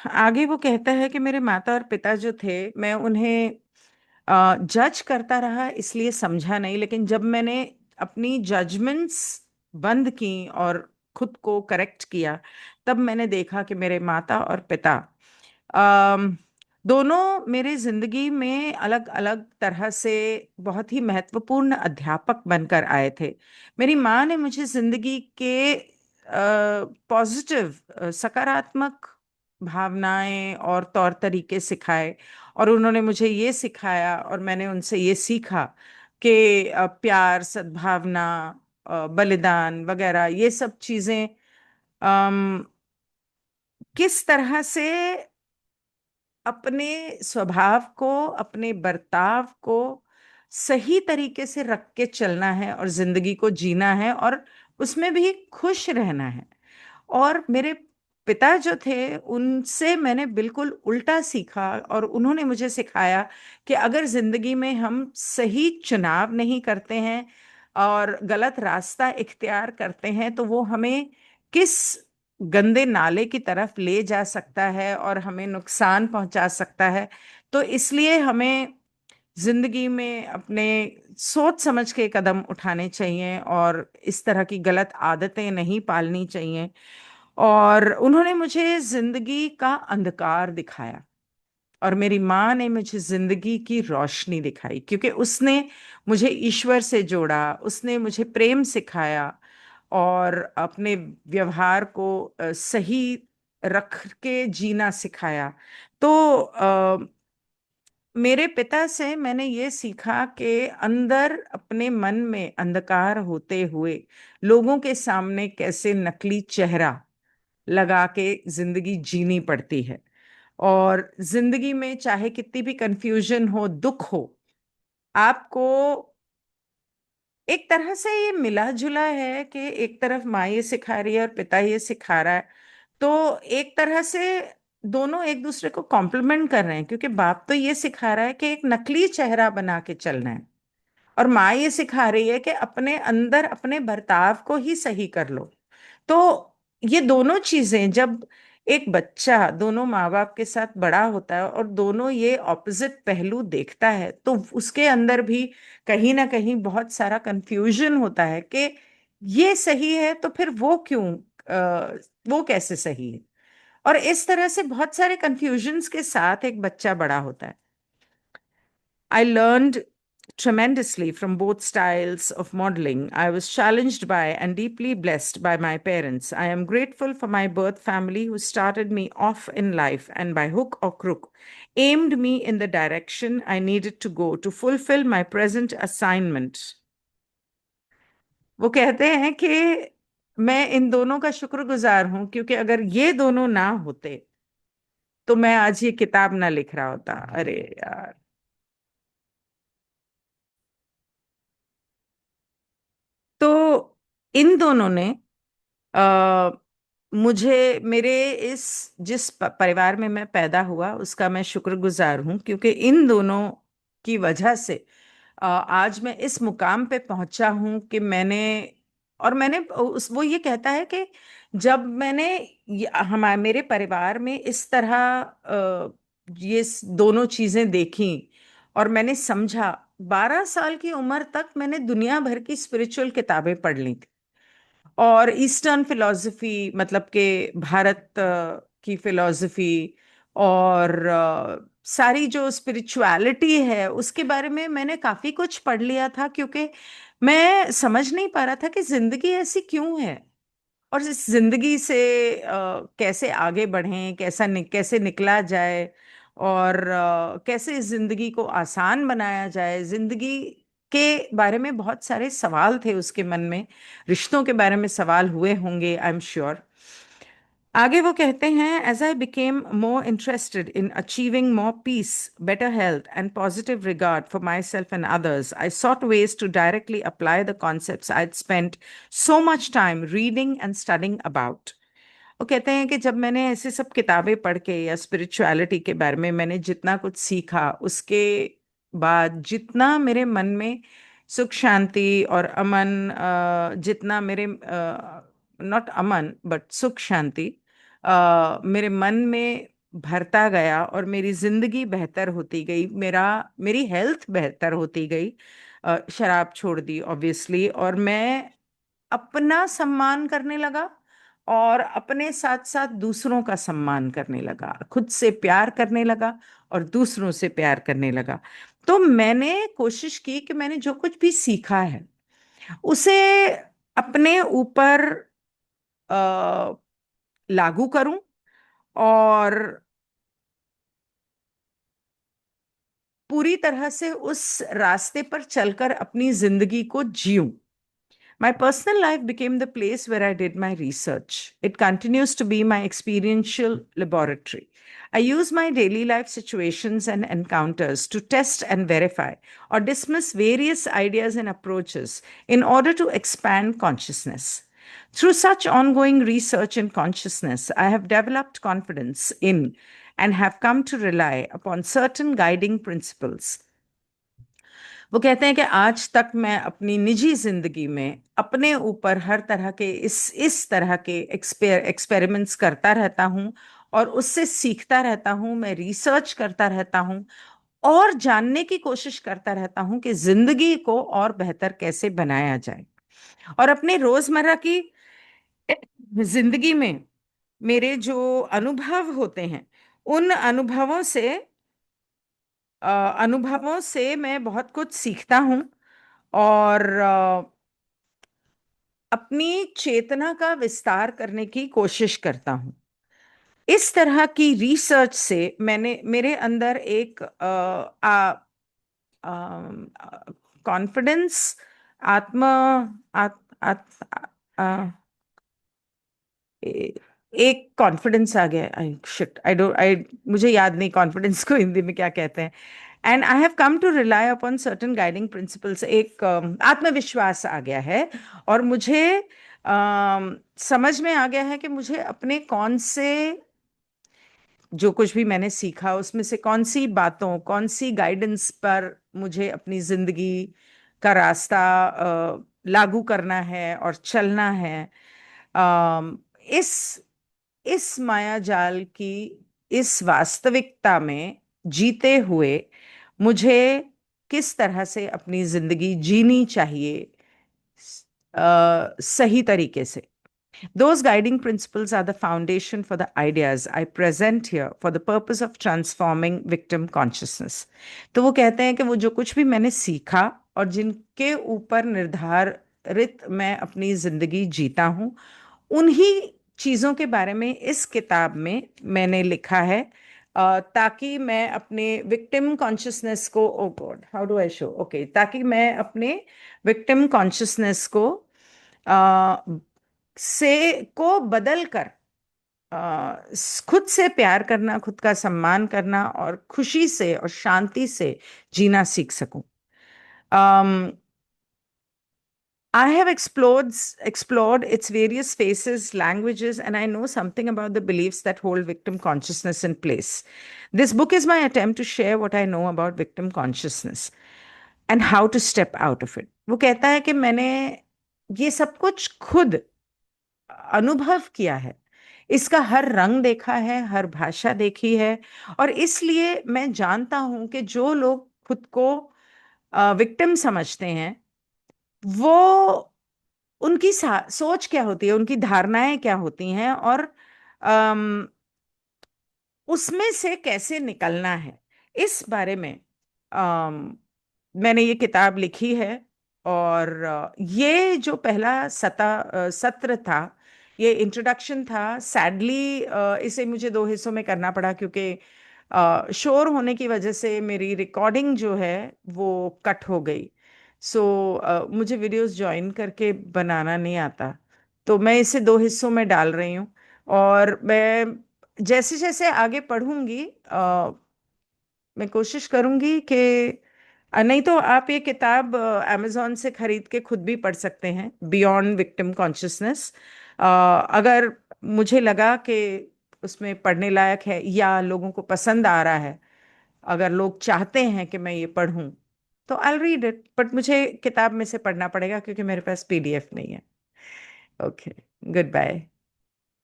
आगे वो कहता है कि मेरे माता और पिता जो थे, मैं उन्हें जज करता रहा इसलिए समझा नहीं, लेकिन जब मैंने अपनी जजमेंट्स बंद की और खुद को करेक्ट किया, तब मैंने देखा कि मेरे माता और पिता अम, दोनों मेरे जिंदगी में अलग अलग तरह से बहुत ही महत्वपूर्ण अध्यापक बनकर आए थे। मेरी माँ ने मुझे जिंदगी के पॉजिटिव सकारात्मक भावनाएं और तौर तरीके सिखाए, और उन्होंने मुझे ये सिखाया और मैंने उनसे ये सीखा कि प्यार, सद्भावना, बलिदान वगैरह ये सब चीजें अम, किस तरह से अपने स्वभाव को, अपने बर्ताव को सही तरीके से रख के चलना है और जिंदगी को जीना है और उसमें भी खुश रहना है। और मेरे पिता जो थे उनसे मैंने बिल्कुल उल्टा सीखा, और उन्होंने मुझे सिखाया कि अगर जिंदगी में हम सही चुनाव नहीं करते हैं और गलत रास्ता इख्तियार करते हैं तो वो हमें किस गंदे नाले की तरफ ले जा सकता है और हमें नुकसान पहुंचा सकता है। तो इसलिए हमें जिंदगी में अपने सोच समझ के कदम उठाने चाहिए और इस तरह की गलत आदतें नहीं पालनी चाहिए। और उन्होंने मुझे जिंदगी का अंधकार दिखाया, और मेरी माँ ने मुझे जिंदगी की रोशनी दिखाई, क्योंकि उसने मुझे ईश्वर से जोड़ा, उसने मुझे प्रेम सिखाया और अपने व्यवहार को सही रख के जीना सिखाया। तो मेरे पिता से मैंने ये सीखा कि अंदर अपने मन में अंधकार होते हुए लोगों के सामने कैसे नकली चेहरा लगा के जिंदगी जीनी पड़ती है। और जिंदगी में चाहे कितनी भी कंफ्यूजन हो, दुख हो, आपको एक तरह से ये मिला जुला है कि एक तरफ माँ ये सिखा रही है और पिता ये सिखा रहा है। तो एक तरह से दोनों एक दूसरे को कॉम्प्लीमेंट कर रहे हैं, क्योंकि बाप तो ये सिखा रहा है कि एक नकली चेहरा बना के चलना है, और माँ ये सिखा रही है कि अपने अंदर अपने बर्ताव को ही सही कर लो। तो ये दोनों चीजें जब एक बच्चा दोनों माँ बाप के साथ बड़ा होता है और दोनों ये ऑपोजिट पहलू देखता है, तो उसके अंदर भी कहीं ना कहीं बहुत सारा कंफ्यूजन होता है कि ये सही है तो फिर वो क्यों, वो कैसे सही है। और इस तरह से बहुत सारे कंफ्यूजन्स के साथ एक बच्चा बड़ा होता है। I learned tremendously from both styles of modeling. I was challenged by and deeply blessed by my parents. I am grateful for my birth family who started me off in life and by hook or crook aimed me in the direction I needed to go to fulfill my present assignment. वो कहते हैं कि मैं इन दोनों का शुक्रगुजार हूं, क्योंकि अगर ये दोनों ना होते तो मैं आज ये किताब ना लिख रहा होता। अरे यार। तो इन दोनों ने अ, मुझे मेरे इस जिस परिवार में मैं पैदा हुआ उसका मैं शुक्रगुजार हूँ, क्योंकि इन दोनों की वजह से आज मैं इस मुकाम पे पहुंचा हूँ कि मैंने वो ये कहता है कि जब मैंने हमारे मेरे परिवार में इस तरह दोनों चीजें देखी और मैंने समझा, 12 साल की उम्र तक मैंने दुनिया भर की स्पिरिचुअल किताबें पढ़ ली थी। और ईस्टर्न फिलॉसफी, मतलब कि भारत की फिलॉसफी और सारी जो स्पिरिचुअलिटी है उसके बारे में मैंने काफी कुछ पढ़ लिया था, क्योंकि मैं समझ नहीं पा रहा था कि जिंदगी ऐसी क्यों है और इस जिंदगी से कैसे आगे बढ़ें, कैसे निकला जाए, और कैसे इस जिंदगी को आसान बनाया जाए। जिंदगी के बारे में बहुत सारे सवाल थे उसके मन में, रिश्तों के बारे में सवाल हुए होंगे, आई एम श्योर। आगे वो कहते हैं, as I became more interested in achieving more peace, better health, and positive regard for myself and others, I sought ways to directly apply the concepts I'd spent so much time reading and studying about. वो कहते हैं कि जब मैंने ऐसे सब किताबें पढ़ के या स्पिरिचुअलिटी के बारे में मैंने जितना कुछ सीखा, उसके बाद जितना मेरे मन में सुख शांति और अमन, जितना मेरे नॉट अमन बट सुख शांति मेरे मन में भरता गया और मेरी जिंदगी बेहतर होती गई, मेरी हेल्थ बेहतर होती गई। शराब छोड़ दी ऑब्वियसली, और मैं अपना सम्मान करने लगा और अपने साथ साथ दूसरों का सम्मान करने लगा, खुद से प्यार करने लगा और दूसरों से प्यार करने लगा। तो मैंने कोशिश की कि मैंने जो कुछ भी सीखा है उसे अपने ऊपर अ, लागू करूं और पूरी तरह से उस रास्ते पर चलकर अपनी जिंदगी को जीऊं। My personal life became the place where I did my research. It continues to be my experiential laboratory. I use my daily life situations and encounters to test and verify or dismiss various ideas and approaches in order to expand consciousness. Through such ongoing research in consciousness, I have developed confidence in and have come to rely upon certain guiding principles. वो कहते हैं कि आज तक मैं अपनी निजी जिंदगी में अपने ऊपर हर तरह के इस तरह के एक्सपेरिमेंट्स करता रहता हूँ और उससे सीखता रहता हूँ, मैं रिसर्च करता रहता हूँ और जानने की कोशिश करता रहता हूँ कि जिंदगी को और बेहतर कैसे बनाया जाए। और अपने रोजमर्रा की जिंदगी में मेरे जो अनुभव होते हैं, उन अनुभवों से मैं बहुत कुछ सीखता हूँ और अपनी चेतना का विस्तार करने की कोशिश करता हूँ। इस तरह की रिसर्च से मैंने मेरे अंदर एक कॉन्फिडेंस, आत्म आत, आत, आ, ए- एक कॉन्फिडेंस आ गया। आई शिट, आई डोंट आई मुझे याद नहीं कॉन्फिडेंस को हिंदी में क्या कहते हैं। And I have come to rely upon certain guiding principles. एक आत्मविश्वास आ गया है और मुझे समझ में आ गया है कि मुझे अपने कौन से जो कुछ भी मैंने सीखा उसमें से कौन सी बातों, कौन सी गाइडेंस पर मुझे अपनी जिंदगी का रास्ता लागू करना है और चलना है। अम, इस इस माया जाल की इस वास्तविकता में जीते हुए मुझे किस तरह से अपनी जिंदगी जीनी चाहिए सही तरीके से। Those guiding principles are the foundation for the ideas I present here for the purpose of transforming victim consciousness. तो वो कहते हैं कि वो जो कुछ भी मैंने सीखा और जिनके ऊपर निर्धारित मैं अपनी जिंदगी जीता हूँ, उन्हीं चीजों के बारे में इस किताब में मैंने लिखा है, ताकि मैं अपने विक्टिम कॉन्शियसनेस को, oh God how do I show, okay, ताकि मैं अपने विक्टिम कॉन्शियसनेस को को बदल कर खुद से प्यार करना, खुद का सम्मान करना और खुशी से और शांति से जीना सीख सकूं। um, I have explored its various faces, languages, and I know something about the beliefs that hold victim consciousness in place. This book is my attempt to share what I know about victim consciousness and how to step out of it. वो कहता है कि मैंने ये सब कुछ खुद अनुभव किया है, इसका हर रंग देखा है, हर भाषा देखी है, और इसलिए मैं जानता हूं कि जो लोग खुद को विक्टिम समझते हैं, वो उनकी सोच क्या होती है, उनकी धारणाएं क्या होती हैं, और अम, उसमें से कैसे निकलना है, इस बारे में मैंने ये किताब लिखी है। और ये जो पहला सत्र था, ये इंट्रोडक्शन था। सैडली इसे मुझे दो हिस्सों में करना पड़ा क्योंकि शोर होने की वजह से मेरी रिकॉर्डिंग जो है वो कट हो गई। सो मुझे वीडियोस ज्वाइन करके बनाना नहीं आता, तो मैं इसे दो हिस्सों में डाल रही हूँ। और मैं जैसे जैसे आगे पढ़ूंगी मैं कोशिश करूंगी कि नहीं तो आप ये किताब अमेजोन से खरीद के खुद भी पढ़ सकते हैं, बियॉन्ड विक्टिम कॉन्शियसनेस। अगर मुझे लगा कि उसमें पढ़ने लायक है या लोगों को पसंद आ रहा है, अगर लोग चाहते हैं कि मैं ये पढ़ूं, तो आई रीड इट, बट मुझे किताब में से पढ़ना पड़ेगा क्योंकि मेरे पास पीडीएफ नहीं है। Okay, good bye.